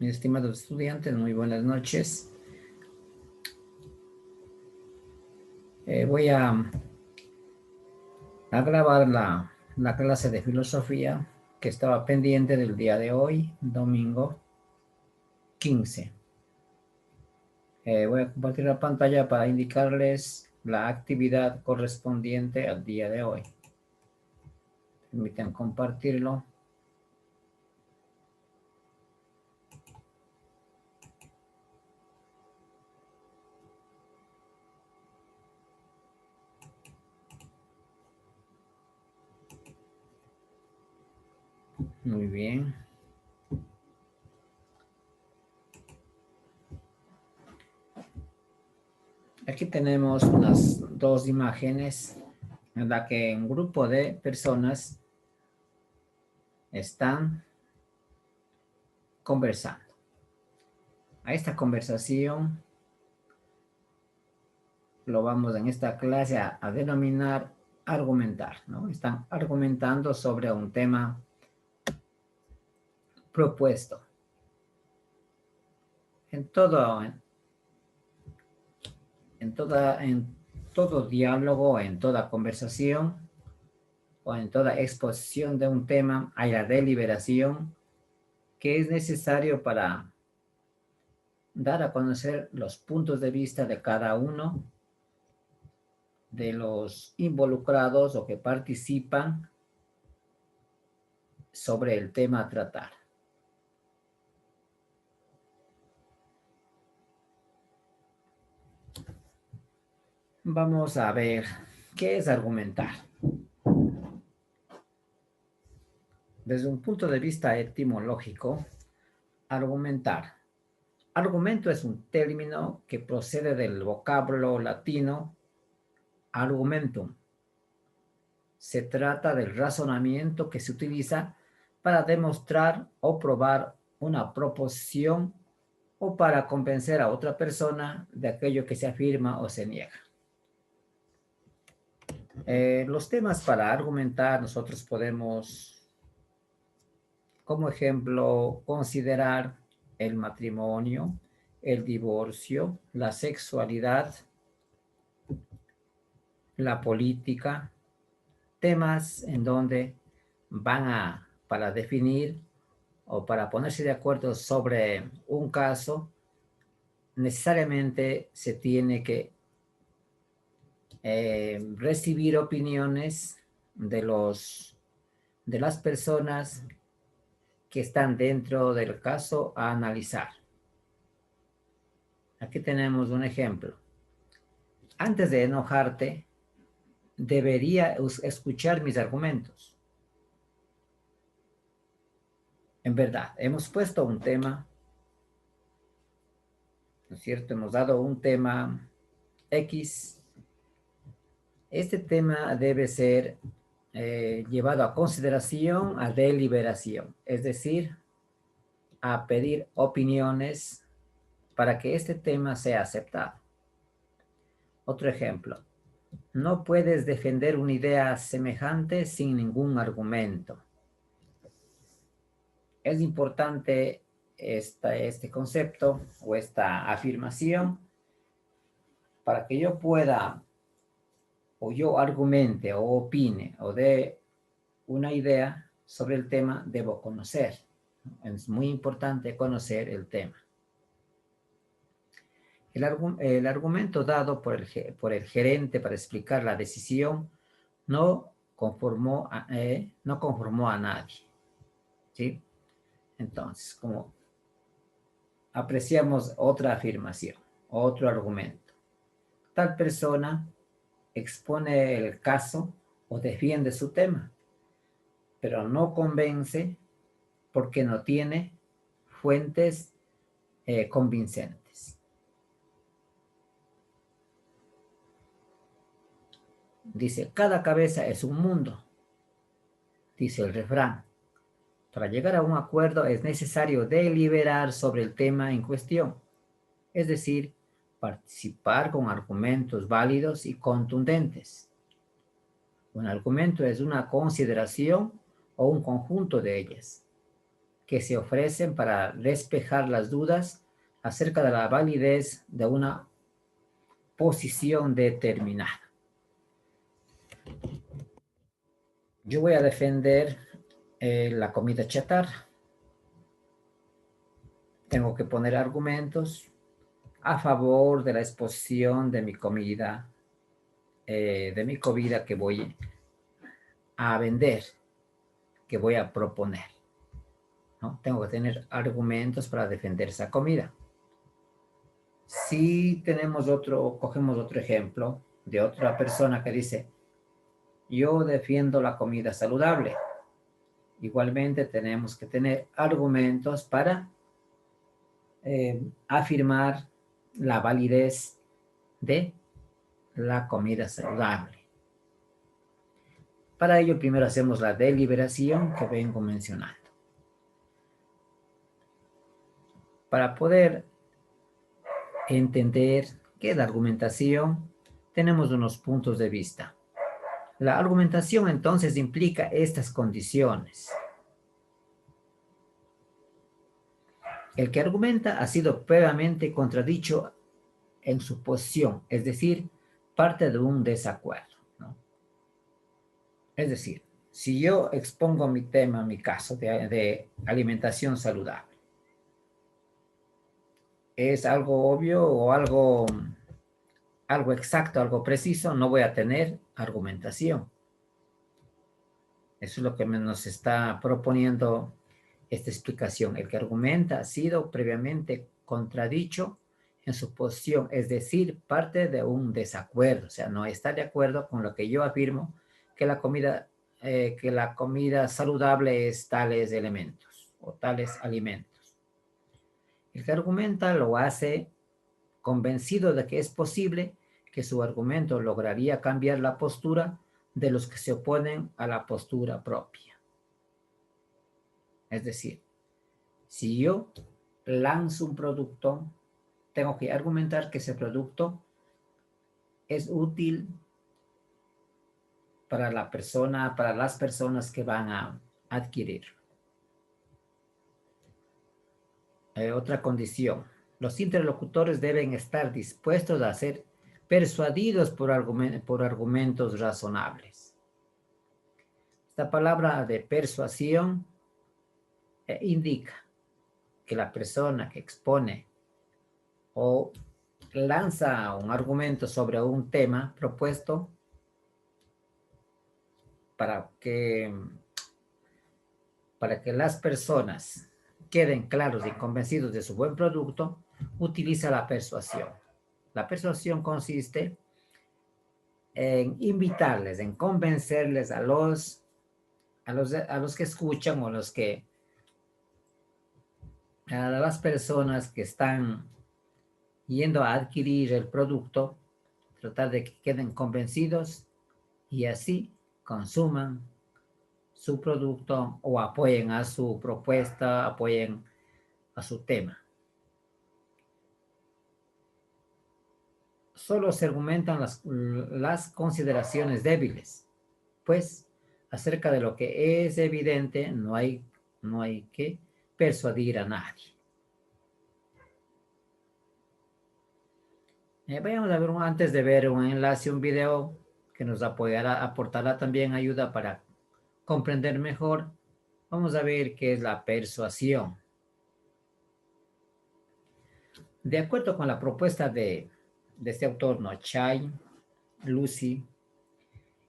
Mis estimados estudiantes, muy buenas noches. Voy a grabar la clase de filosofía que estaba pendiente del día de hoy, domingo 15. Voy a compartir la pantalla para indicarles la actividad correspondiente al día de hoy. Permítanme compartirlo. Muy bien. Aquí tenemos unas dos imágenes en la que un grupo de personas están conversando. A esta conversación lo vamos en esta clase a denominar argumentar, ¿no? Están argumentando sobre un tema propuesto. En todo diálogo, en toda conversación o en toda exposición de un tema hay la deliberación que es necesario para dar a conocer los puntos de vista de cada uno de los involucrados o que participan sobre el tema a tratar. Vamos a ver qué es argumentar. Desde un punto de vista etimológico, argumentar. Argumento es un término que procede del vocablo latino argumentum. Se trata del razonamiento que se utiliza para demostrar o probar una proposición o para convencer a otra persona de aquello que se afirma o se niega. Los temas para argumentar nosotros podemos, como ejemplo, considerar el matrimonio, el divorcio, la sexualidad, la política, temas en donde para definir o para ponerse de acuerdo sobre un caso, necesariamente se tiene que recibir opiniones de las personas que están dentro del caso a analizar. Aquí tenemos un ejemplo. Antes de enojarte, debería escuchar mis argumentos. En verdad, hemos puesto un tema, ¿no es cierto? Hemos dado un tema X. Este tema debe ser llevado a consideración, a deliberación, es decir, a pedir opiniones para que este tema sea aceptado. Otro ejemplo, no puedes defender una idea semejante sin ningún argumento. Es importante este concepto o esta afirmación para que yo pueda o yo argumente o opine o dé una idea sobre el tema, debo conocer. Es muy importante conocer el tema. El argumento dado por el gerente para explicar la decisión no conformó a nadie. ¿Sí? Entonces, como apreciamos otra afirmación, otro argumento. Tal persona expone el caso o defiende su tema, pero no convence porque no tiene fuentes convincentes. Dice, cada cabeza es un mundo, dice el refrán. Para llegar a un acuerdo es necesario deliberar sobre el tema en cuestión, es decir, participar con argumentos válidos y contundentes. Un argumento es una consideración o un conjunto de ellas, que se ofrecen para despejar las dudas acerca de la validez de una posición determinada. Yo voy a defender la comida chatarra. Tengo que poner argumentos a favor de la exposición de mi comida que voy a vender, que voy a proponer, ¿no? Tengo que tener argumentos para defender esa comida. Si cogemos otro ejemplo de otra persona que dice, yo defiendo la comida saludable. Igualmente tenemos que tener argumentos para afirmar la validez de la comida saludable. Para ello, primero hacemos la deliberación que vengo mencionando. Para poder entender qué es la argumentación, tenemos unos puntos de vista. La argumentación entonces implica estas condiciones. El que argumenta ha sido previamente contradicho en su posición, es decir, parte de un desacuerdo, ¿no? Es decir, si yo expongo mi tema, mi caso de alimentación saludable, es algo obvio o algo exacto, algo preciso, no voy a tener argumentación. Eso es lo que nos está proponiendo esta explicación. El que argumenta ha sido previamente contradicho en su posición, es decir, parte de un desacuerdo, o sea, no está de acuerdo con lo que yo afirmo, que la comida saludable es tales elementos o tales alimentos. El que argumenta lo hace convencido de que es posible que su argumento lograría cambiar la postura de los que se oponen a la postura propia. Es decir, si yo lanzo un producto, tengo que argumentar que ese producto es útil para la persona, para las personas que van a adquirir. Otra condición, los interlocutores deben estar dispuestos a ser persuadidos por argumentos razonables. Esta palabra de persuasión indica que la persona que expone o lanza un argumento sobre un tema propuesto para que las personas queden claros y convencidos de su buen producto, utiliza la persuasión. La persuasión consiste en invitarles, en convencerles a los que escuchan o a las personas que están yendo a adquirir el producto, tratar de que queden convencidos y así consuman su producto o apoyen a su propuesta, apoyen a su tema. Solo se argumentan las consideraciones débiles, pues acerca de lo que es evidente no hay que persuadir a nadie. Vayamos a ver antes de ver un enlace, un video que nos aportará también ayuda para comprender mejor. Vamos a ver qué es la persuasión. De acuerdo con la propuesta de este autor, ¿no? Chai, Lucy,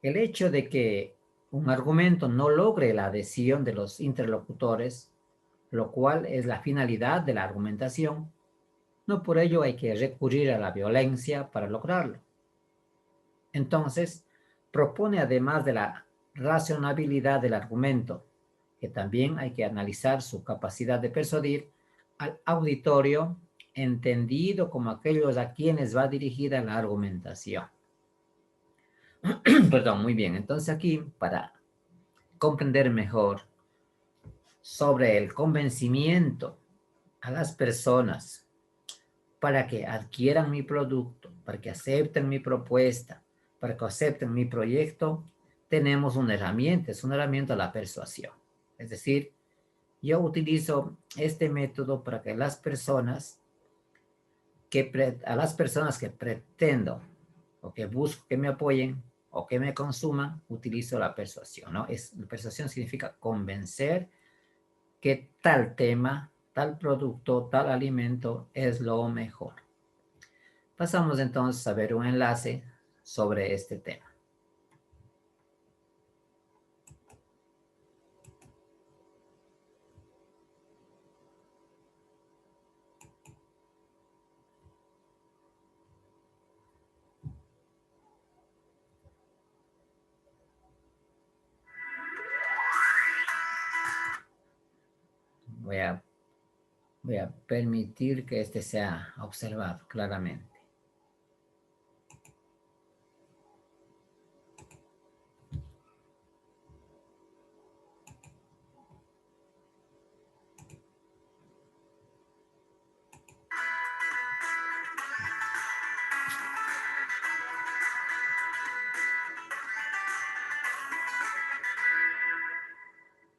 el hecho de que un argumento no logre la adhesión de los interlocutores, lo cual es la finalidad de la argumentación, no por ello hay que recurrir a la violencia para lograrlo. Entonces, propone además de la razonabilidad del argumento, que también hay que analizar su capacidad de persuadir al auditorio, entendido como aquellos a quienes va dirigida la argumentación. Perdón, muy bien. Entonces aquí, para comprender mejor sobre el convencimiento a las personas para que adquieran mi producto, para que acepten mi propuesta, para que acepten mi proyecto, tenemos una herramienta, es una herramienta la persuasión. Es decir, Yo utilizo este método para que a las personas que pretendo o que busco que me apoyen o que me consuman, utilizo la persuasión, ¿no? La persuasión significa convencer que tal tema, tal producto, tal alimento es lo mejor. Pasamos entonces a ver un enlace sobre este tema. Voy a, voy a permitir que este sea observado claramente.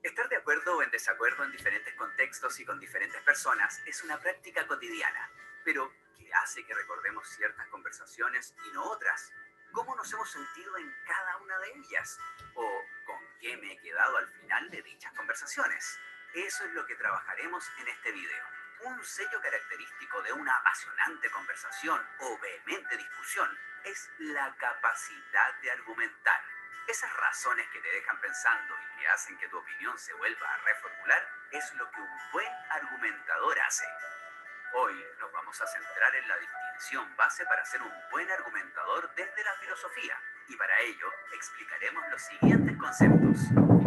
Estar de acuerdo o en desacuerdo en diferentes contextos y con diferentes personas es una práctica cotidiana, pero ¿qué hace que recordemos ciertas conversaciones y no otras? ¿Cómo nos hemos sentido en cada una de ellas? ¿O con qué me he quedado al final de dichas conversaciones? Eso es lo que trabajaremos en este video. Un sello característico de una apasionante conversación o vehemente discusión es la capacidad de argumentar. Esas razones que te dejan pensando y que hacen que tu opinión se vuelva a reformular es lo que un buen argumentador hace. Hoy nos vamos a centrar en la distinción base para ser un buen argumentador desde la filosofía, y para ello explicaremos los siguientes conceptos: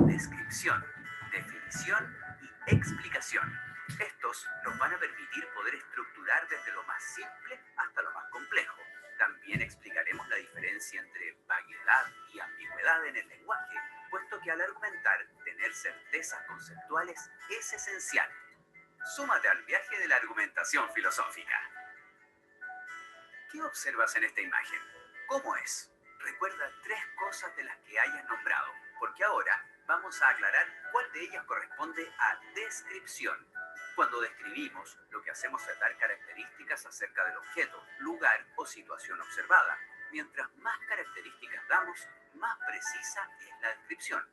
descripción, definición y explicación. Estos nos van a permitir poder estructurar desde lo más simple hasta lo más complejo. También explicaremos la diferencia entre vaguedad y ambigüedad en el lenguaje, puesto que al argumentar, tener certezas conceptuales es esencial. Súmate al viaje de la argumentación filosófica. ¿Qué observas en esta imagen? ¿Cómo es? Recuerda 3 cosas de las que hayas nombrado, porque ahora vamos a aclarar cuál de ellas corresponde a descripción. Cuando describimos, lo que hacemos es dar características acerca del objeto, lugar o situación observada. Mientras más características damos, más precisa es la descripción.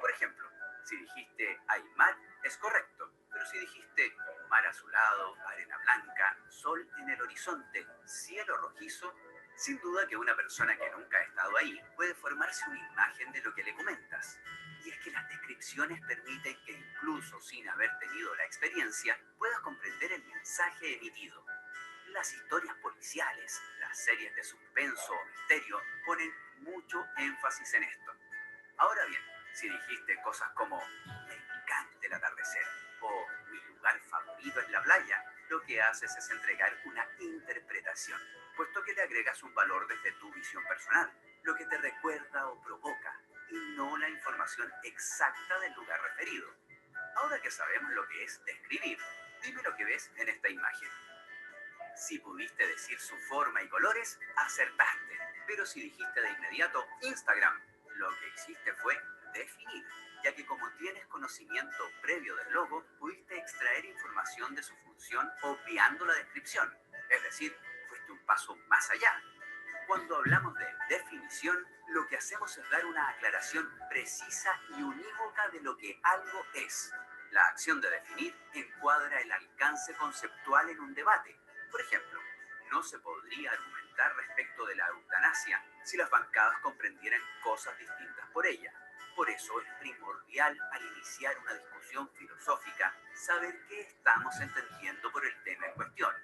Por ejemplo, si dijiste hay mar, es correcto, pero si dijiste mar azulado, arena blanca, sol en el horizonte, cielo rojizo, sin duda que una persona que nunca ha estado ahí puede formarse una imagen de lo que le comentas. Y es que las descripciones permiten que incluso sin haber tenido la experiencia, puedas comprender el mensaje emitido. Las historias policiales, las series de suspenso o misterio ponen mucho énfasis en esto. Ahora bien, si dijiste cosas como me encanta el atardecer o mi lugar favorito es la playa, lo que haces es entregar una interpretación, puesto que le agregas un valor desde tu visión personal, lo que te recuerda o provoca, y no la información exacta del lugar referido. Ahora que sabemos lo que es describir, dime lo que ves en esta imagen. Si pudiste decir su forma y colores, acertaste. Pero si dijiste de inmediato Instagram, lo que hiciste fue definir, ya que como tienes conocimiento previo del logo, pudiste extraer información de su función obviando la descripción. Es decir, fuiste un paso más allá. Cuando hablamos de definición, lo que hacemos es dar una aclaración precisa y unívoca de lo que algo es. La acción de definir encuadra el alcance conceptual en un debate. Por ejemplo, no se podría argumentar respecto de la eutanasia si las bancadas comprendieran cosas distintas por ella. Por eso es primordial al iniciar una discusión filosófica saber qué estamos entendiendo por el tema en cuestión.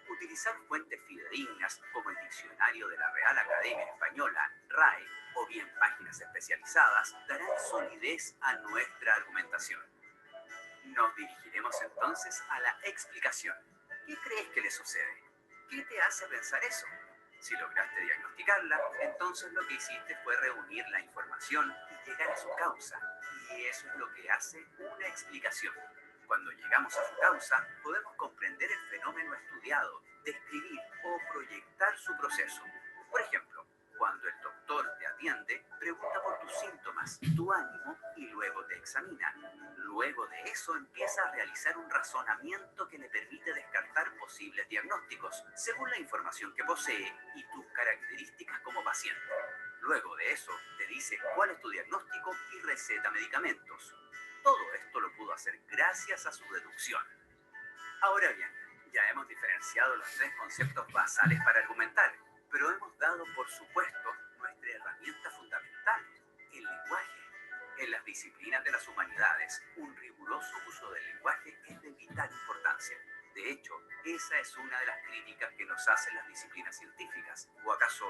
Utilizar fuentes fidedignas como el Diccionario de la Real Academia Española, RAE, o bien páginas especializadas darán solidez a nuestra argumentación. Nos dirigiremos entonces a la explicación. ¿Qué crees que le sucede? ¿Qué te hace pensar eso? Si lograste diagnosticarla, entonces lo que hiciste fue reunir la información y llegar a su causa. Y eso es lo que hace una explicación. Cuando llegamos a su causa, podemos comprender el fenómeno estudiado, describir o proyectar su proceso. Por ejemplo, cuando el doctor te atiende, pregunta por tus síntomas, tu ánimo y luego te examina. Luego de eso empieza a realizar un razonamiento que le permite descartar posibles diagnósticos según la información que posee y tus características como paciente. Luego de eso te dice cuál es tu diagnóstico y receta medicamentos. Todo esto lo pudo hacer gracias a su deducción. Ahora bien, ya hemos diferenciado los tres conceptos basales para argumentar, pero hemos dado por supuesto nuestra herramienta fundamental, el lenguaje. En las disciplinas de las humanidades, un riguroso uso del lenguaje es de vital importancia. De hecho, esa es una de las críticas que nos hacen las disciplinas científicas. ¿O acaso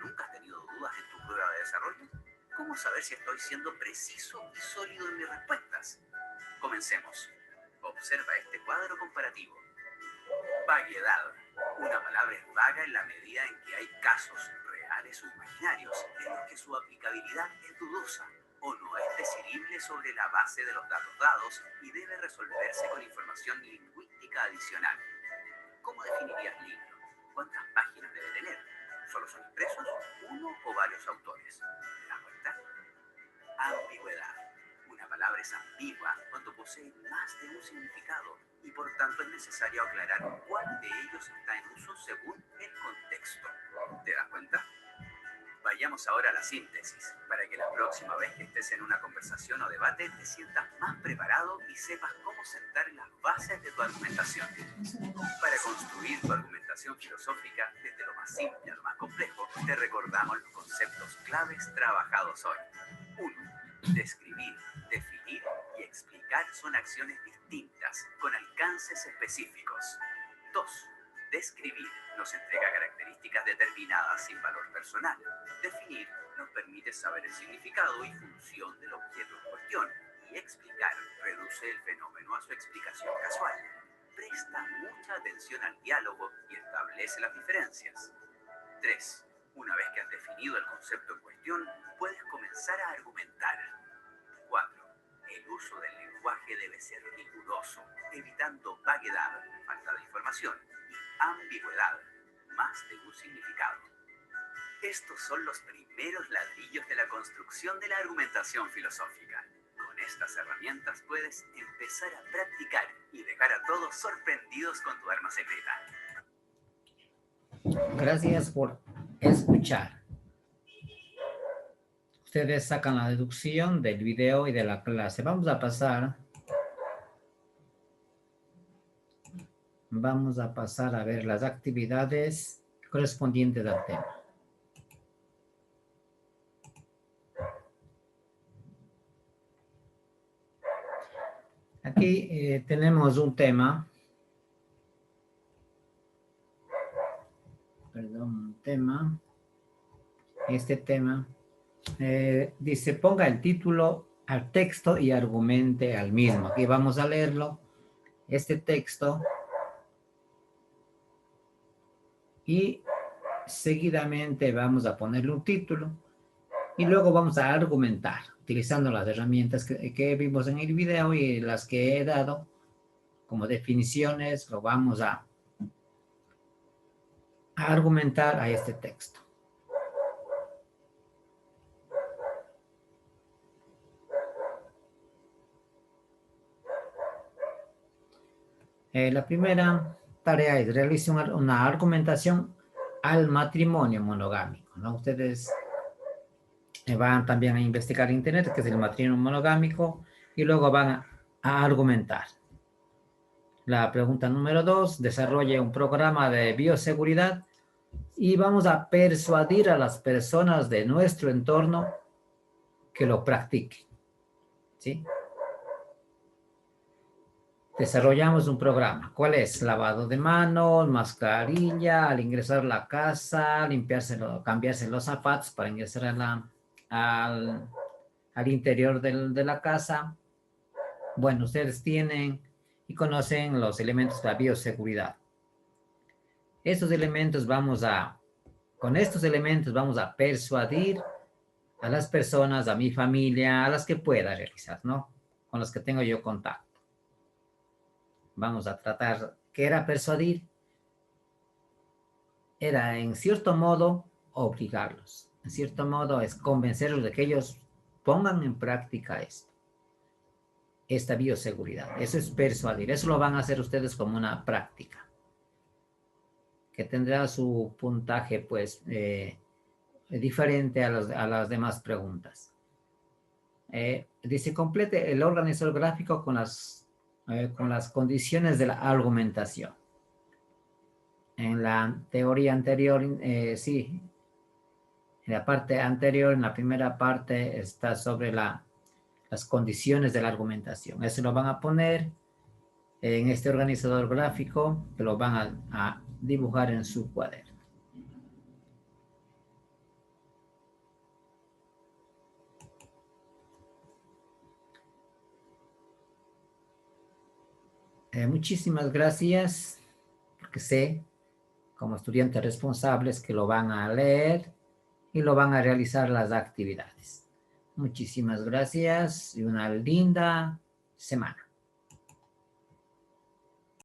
nunca has tenido dudas en tu prueba de desarrollo? ¿Cómo saber si estoy siendo preciso y sólido en mis respuestas? Comencemos. Observa este cuadro comparativo. Vaguedad. Una palabra es vaga en la medida en que hay casos reales o imaginarios en los que su aplicabilidad es dudosa o no es decidible sobre la base de los datos dados y debe resolverse con información lingüística adicional. ¿Cómo definirías libro? ¿Cuántas páginas debe tener? ¿Solo son impresos? ¿Uno o varios autores? ¿Te das cuenta? Ambigüedad. Una palabra es ambigua cuando posee más de un significado y por tanto es necesario aclarar cuál de ellos está en uso según el contexto. ¿Te das cuenta? Vayamos ahora a la síntesis, para que la próxima vez que estés en una conversación o debate te sientas más preparado y sepas cómo sentar las bases de tu argumentación. Para construir tu argumentación filosófica desde lo más simple a lo más complejo, te recordamos los conceptos claves trabajados hoy. 1. Describir, definir y explicar son acciones distintas, con alcances específicos. 2. Describir nos entrega características determinadas sin valor personal. Definir nos permite saber el significado y función del objeto en cuestión. Y explicar reduce el fenómeno a su explicación casual. Presta mucha atención al diálogo y establece las diferencias. 3. Una vez que has definido el concepto en cuestión, puedes comenzar a argumentar. 4. El uso del lenguaje debe ser riguroso, evitando vaguedad, falta de información, y ambigüedad, más de un significado. Estos son los primeros ladrillos de la construcción de la argumentación filosófica. Con estas herramientas puedes empezar a practicar y dejar a todos sorprendidos con tu arma secreta. Gracias por escuchar. Ustedes sacan la deducción del video y de la clase. Vamos a pasar a ver las actividades correspondientes al tema. Aquí tenemos un tema. Este tema dice, ponga el título al texto y argumente al mismo. Aquí vamos a leerlo, este texto, y seguidamente vamos a ponerle un título y luego vamos a argumentar utilizando las herramientas que vimos en el video y las que he dado como definiciones. Lo vamos a argumentar a este texto. La primera tarea es realizar una argumentación al matrimonio monogámico, ¿no? Ustedes van también a investigar en internet qué es el matrimonio monogámico y luego van a argumentar. La pregunta número 2, desarrolle un programa de bioseguridad y vamos a persuadir a las personas de nuestro entorno que lo practiquen, ¿sí? Desarrollamos un programa. ¿Cuál es? Lavado de manos, mascarilla, al ingresar a la casa, cambiarse los zapatos para ingresar al interior de la casa. Bueno, ustedes tienen y conocen los elementos de la bioseguridad. Con estos elementos vamos a persuadir a las personas, a mi familia, a las que pueda realizar, ¿no? Con las que tengo yo contacto. Vamos a tratar, ¿qué era persuadir? Era, en cierto modo, obligarlos. En cierto modo, es convencerlos de que ellos pongan en práctica esto. esta bioseguridad. Eso es persuadir. Eso lo van a hacer ustedes como una práctica, que tendrá su puntaje, pues, diferente a las demás preguntas. Dice, complete el organizador gráfico con las condiciones de la argumentación. En la teoría anterior, sí, en la parte anterior, en la primera parte, está sobre las condiciones de la argumentación. Eso lo van a poner en este organizador gráfico, que lo van a dibujar en su cuaderno. Muchísimas gracias, porque sé, como estudiantes responsables, que lo van a leer y lo van a realizar las actividades. Muchísimas gracias y una linda semana.